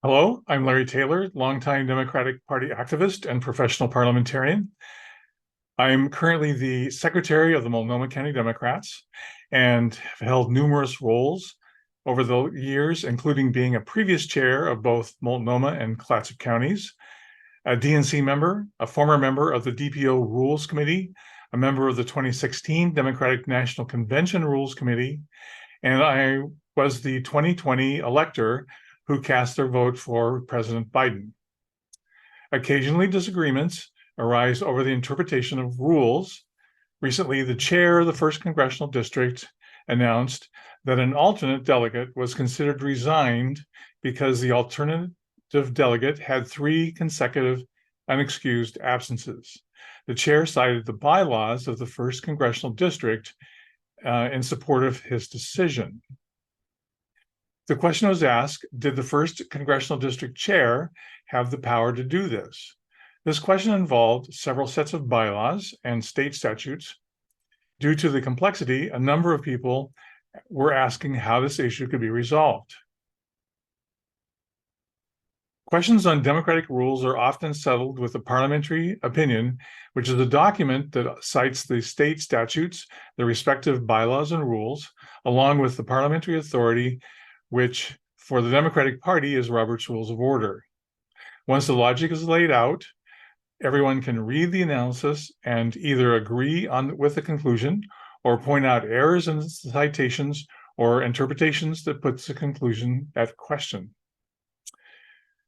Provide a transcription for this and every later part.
Hello, I'm Larry Taylor, longtime Democratic Party activist and professional parliamentarian. I'm currently the secretary of the Multnomah County Democrats and have held numerous roles over the years, including being a previous chair of both Multnomah and Clatsop counties, a DNC member, a former member of the DPO Rules Committee, a member of the 2016 Democratic National Convention Rules Committee, and I was the 2020 elector who cast their vote for President Biden. Occasionally, disagreements arise over the interpretation of rules. Recently, the chair of the 1st Congressional District announced that an alternate delegate was considered resigned because the alternative delegate had 3 consecutive unexcused absences. The chair cited the bylaws of the 1st Congressional District in support of his decision. The question was asked, did the 1st Congressional District chair have the power to do this? This question involved several sets of bylaws and state statutes. Due to the complexity, a number of people were asking how this issue could be resolved. Questions on democratic rules are often settled with a parliamentary opinion, which is a document that cites the state statutes, the respective bylaws and rules, along with the parliamentary authority, which for the Democratic Party is Robert's Rules of Order. Once the logic is laid out, everyone can read the analysis and either agree with the conclusion or point out errors in the citations or interpretations that puts the conclusion at question.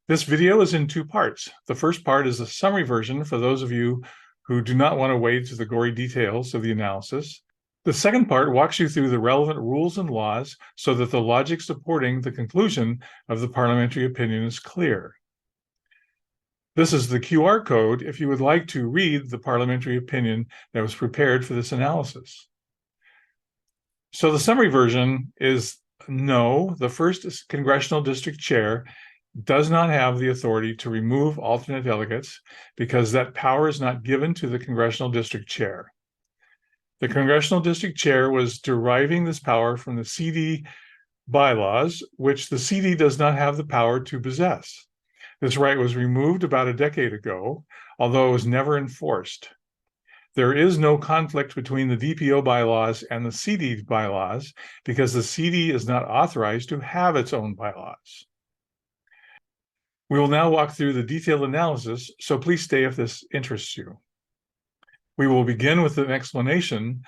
This video is in 2 parts. The first part is a summary version for those of you who do not want to wade through the gory details of the analysis. The second part walks you through the relevant rules and laws so that the logic supporting the conclusion of the parliamentary opinion is clear. This is the QR code if you would like to read the parliamentary opinion that was prepared for this analysis. So the summary version is no, the 1st Congressional District Chair does not have the authority to remove alternate delegates because that power is not given to the Congressional District Chair. The Congressional District Chair was deriving this power from the CD bylaws, which the CD does not have the power to possess. This right was removed about a decade ago, although it was never enforced. There is no conflict between the DPO bylaws and the CD bylaws because the CD is not authorized to have its own bylaws. We will now walk through the detailed analysis, so please stay if this interests you. We will begin with an explanation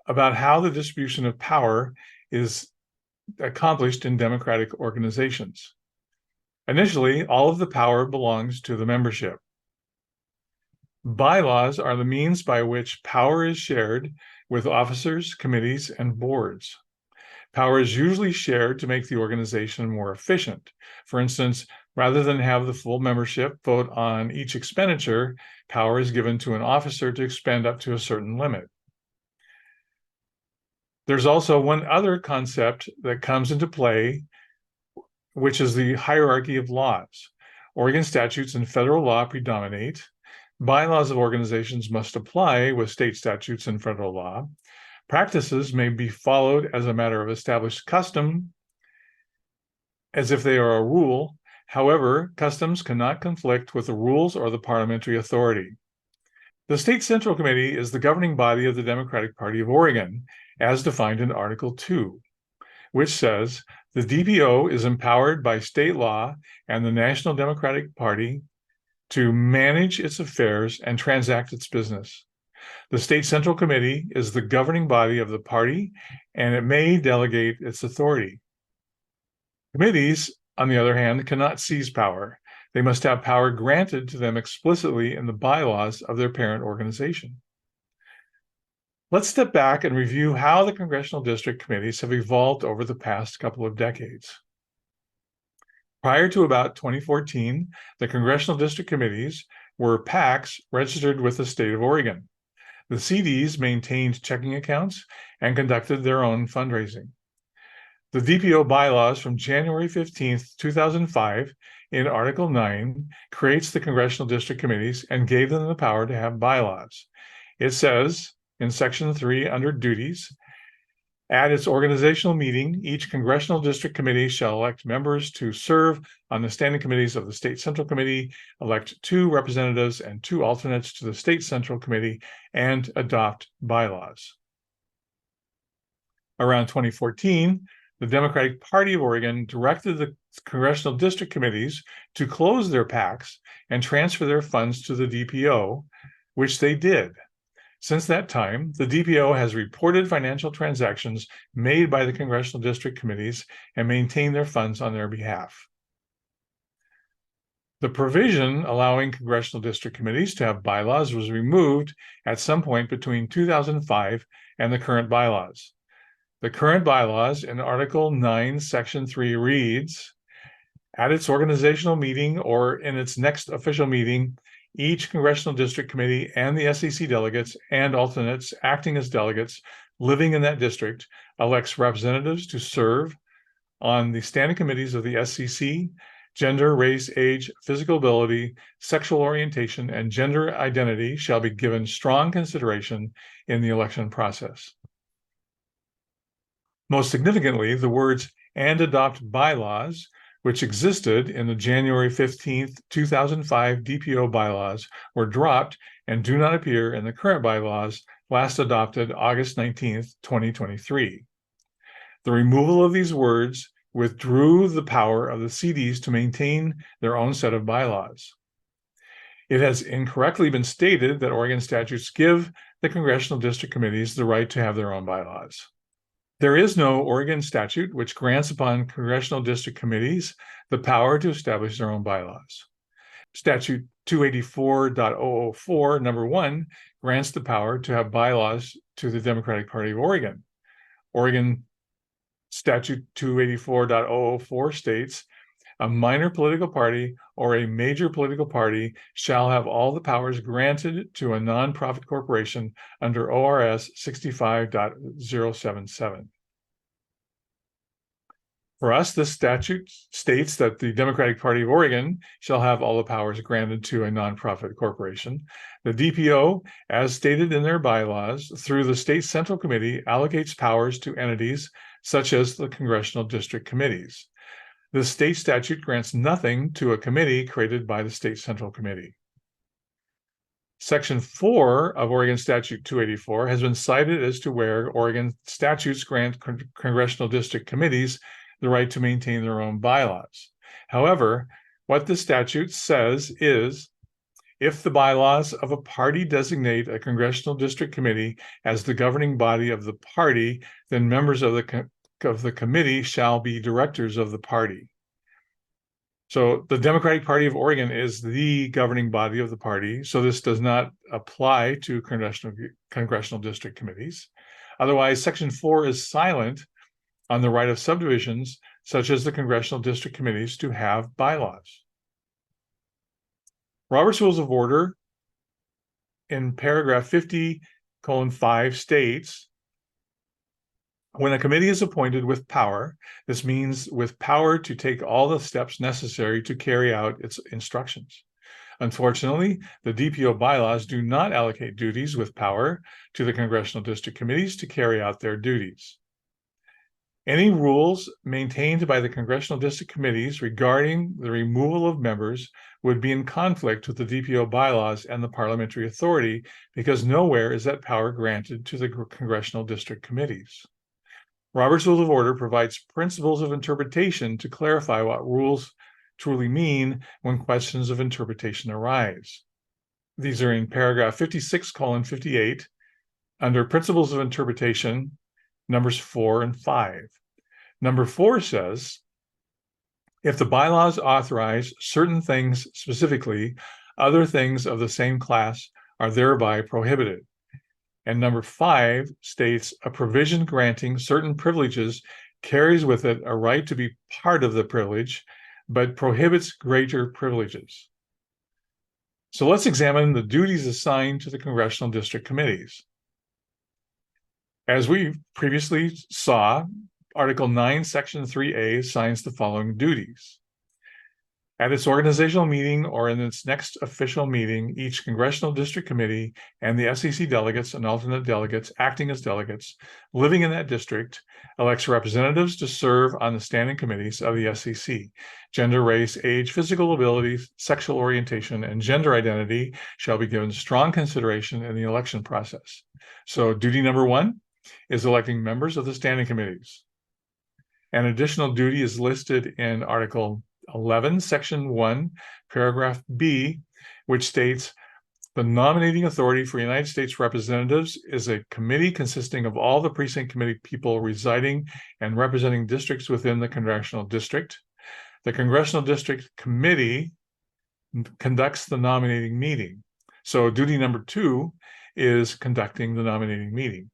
about how the distribution of power is accomplished in democratic organizations. Initially, all of the power belongs to the membership. Bylaws are the means by which power is shared with officers, committees, and boards. Power is usually shared to make the organization more efficient. For instance, rather than have the full membership vote on each expenditure, power is given to an officer to expend up to a certain limit. There's also one other concept that comes into play, which is the hierarchy of laws. Oregon statutes and federal law predominate. Bylaws of organizations must apply with state statutes and federal law. Practices may be followed as a matter of established custom, as if they are a rule. However, customs cannot conflict with the rules or the parliamentary authority. The State Central Committee is the governing body of the Democratic Party of Oregon, as defined in Article 2, which says the DPO is empowered by state law and the National Democratic Party to manage its affairs and transact its business. The State Central Committee is the governing body of the party, and it may delegate its authority. Committees, on the other hand, cannot seize power. They must have power granted to them explicitly in the bylaws of their parent organization. Let's step back and review how the congressional district committees have evolved over the past couple of decades. Prior to about 2014, the congressional district committees were PACs registered with the state of Oregon. The CDs maintained checking accounts and conducted their own fundraising. The DPO bylaws from January 15, 2005, in Article 9, creates the congressional district committees and gave them the power to have bylaws. It says in Section 3 under duties, At its organizational meeting, each congressional district committee shall elect members to serve on the standing committees of the State Central Committee, elect 2 representatives and 2 alternates to the State Central Committee, and adopt bylaws. Around 2014, the Democratic Party of Oregon directed the congressional district committees to close their PACs and transfer their funds to the DPO, which they did. Since that time, the DPO has reported financial transactions made by the congressional district committees and maintained their funds on their behalf. The provision allowing congressional district committees to have bylaws was removed at some point between 2005 and the current bylaws. The current bylaws in Article 9, Section 3 reads, at its organizational meeting or in its next official meeting, each congressional district committee and the SEC delegates and alternates acting as delegates living in that district elects representatives to serve on the standing committees of the SEC. Gender, race, age, physical ability, sexual orientation, and gender identity shall be given strong consideration in the election process. Most significantly, the words "and adopt bylaws," which existed in the January 15, 2005 DPO bylaws, were dropped and do not appear in the current bylaws last adopted August 19, 2023. The removal of these words withdrew the power of the CDs to maintain their own set of bylaws. It has incorrectly been stated that Oregon statutes give the congressional district committees the right to have their own bylaws. There is no Oregon statute which grants upon congressional district committees the power to establish their own bylaws. Statute 284.004, number 1, grants the power to have bylaws to the Democratic Party of Oregon. Oregon Statute 284.004 states, a minor political party or a major political party shall have all the powers granted to a nonprofit corporation under ORS 65.077. For us, this statute states that the Democratic Party of Oregon shall have all the powers granted to a nonprofit corporation. The DPO, as stated in their bylaws, through the State Central Committee, allocates powers to entities such as the congressional district committees. The state statute grants nothing to a committee created by the State Central Committee. Section 4 of Oregon Statute 284 has been cited as to where Oregon statutes grant congressional district committees the right to maintain their own bylaws. However, what the statute says is, if the bylaws of a party designate a congressional district committee as the governing body of the party, then members of the committee shall be directors of the party. So the Democratic Party of Oregon is the governing body of the party, so this does not apply to congressional district committees. Otherwise, Section 4 is silent on the right of subdivisions, such as the congressional district committees, to have bylaws. Robert's Rules of Order in paragraph 50:5 states, when a committee is appointed with power, this means with power to take all the steps necessary to carry out its instructions. Unfortunately, the DPO bylaws do not allocate duties with power to the congressional district committees to carry out their duties. Any rules maintained by the congressional district committees regarding the removal of members would be in conflict with the DPO bylaws and the parliamentary authority, because nowhere is that power granted to the congressional district committees. Robert's Rules of Order provides principles of interpretation to clarify what rules truly mean when questions of interpretation arise. These are in paragraph 56:58 under Principles of Interpretation, numbers 4 and 5. Number 4 says, if the bylaws authorize certain things specifically, other things of the same class are thereby prohibited. And number 5 states, a provision granting certain privileges carries with it a right to be part of the privilege, but prohibits greater privileges. So let's examine the duties assigned to the congressional district committees. As we previously saw, Article 9, Section 3A assigns the following duties. At its organizational meeting or in its next official meeting, each congressional district committee and the SEC delegates and alternate delegates acting as delegates living in that district elects representatives to serve on the standing committees of the SEC. Gender, race, age, physical abilities, sexual orientation, and gender identity shall be given strong consideration in the election process. So duty number 1 is electing members of the standing committees. An additional duty is listed in Article 11, Section 1, Paragraph B, which states, the nominating authority for United States representatives is a committee consisting of all the precinct committee people residing and representing districts within the congressional district. The congressional district committee conducts the nominating meeting. So duty number 2 is conducting the nominating meeting.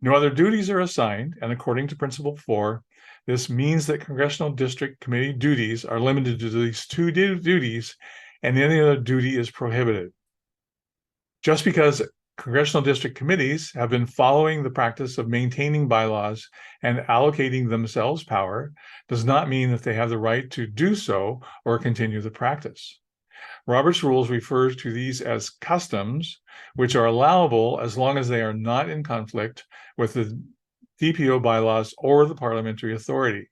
No other duties are assigned, and according to Principle 4, this means that congressional district committee duties are limited to these 2 duties, and any other duty is prohibited. Just because congressional district committees have been following the practice of maintaining bylaws and allocating themselves power does not mean that they have the right to do so or continue the practice. Robert's rules refers to these as customs, which are allowable as long as they are not in conflict with the DPO bylaws or the parliamentary authority.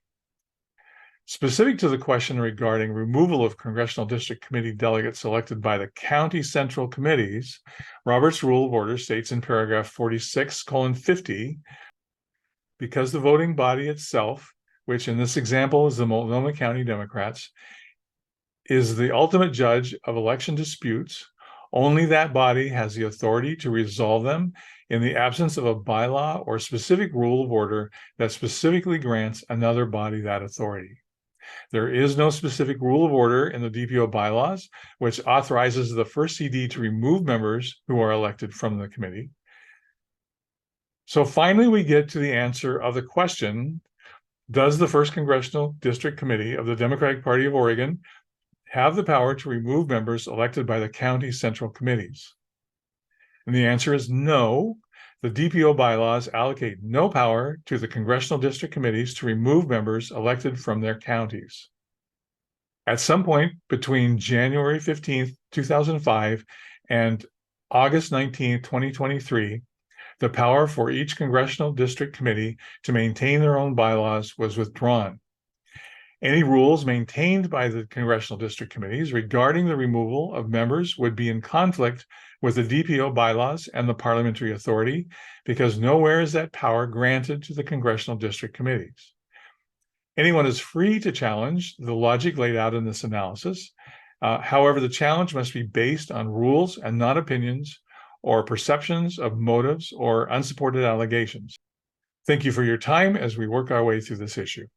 Specific to the question regarding removal of congressional district committee delegates elected by the county central committees, Robert's Rule of Order states in paragraph 46:50, because the voting body itself, which in this example is the Multnomah County Democrats, is the ultimate judge of election disputes, only that body has the authority to resolve them in the absence of a bylaw or specific rule of order that specifically grants another body that authority. There is no specific rule of order in the DPO bylaws, which authorizes the first CD to remove members who are elected from the committee. So finally, we get to the answer of the question, does the first Congressional District Committee of the Democratic Party of Oregon have the power to remove members elected by the county central committees? And the answer is no. The DPO bylaws allocate no power to the congressional district committees to remove members elected from their counties. At some point between January 15th, 2005 and August 19th, 2023, the power for each congressional district committee to maintain their own bylaws was withdrawn. Any rules maintained by the congressional district committees regarding the removal of members would be in conflict with the DPO bylaws and the parliamentary authority, because nowhere is that power granted to the congressional district committees. Anyone is free to challenge the logic laid out in this analysis. However, the challenge must be based on rules and not opinions or perceptions of motives or unsupported allegations. Thank you for your time as we work our way through this issue.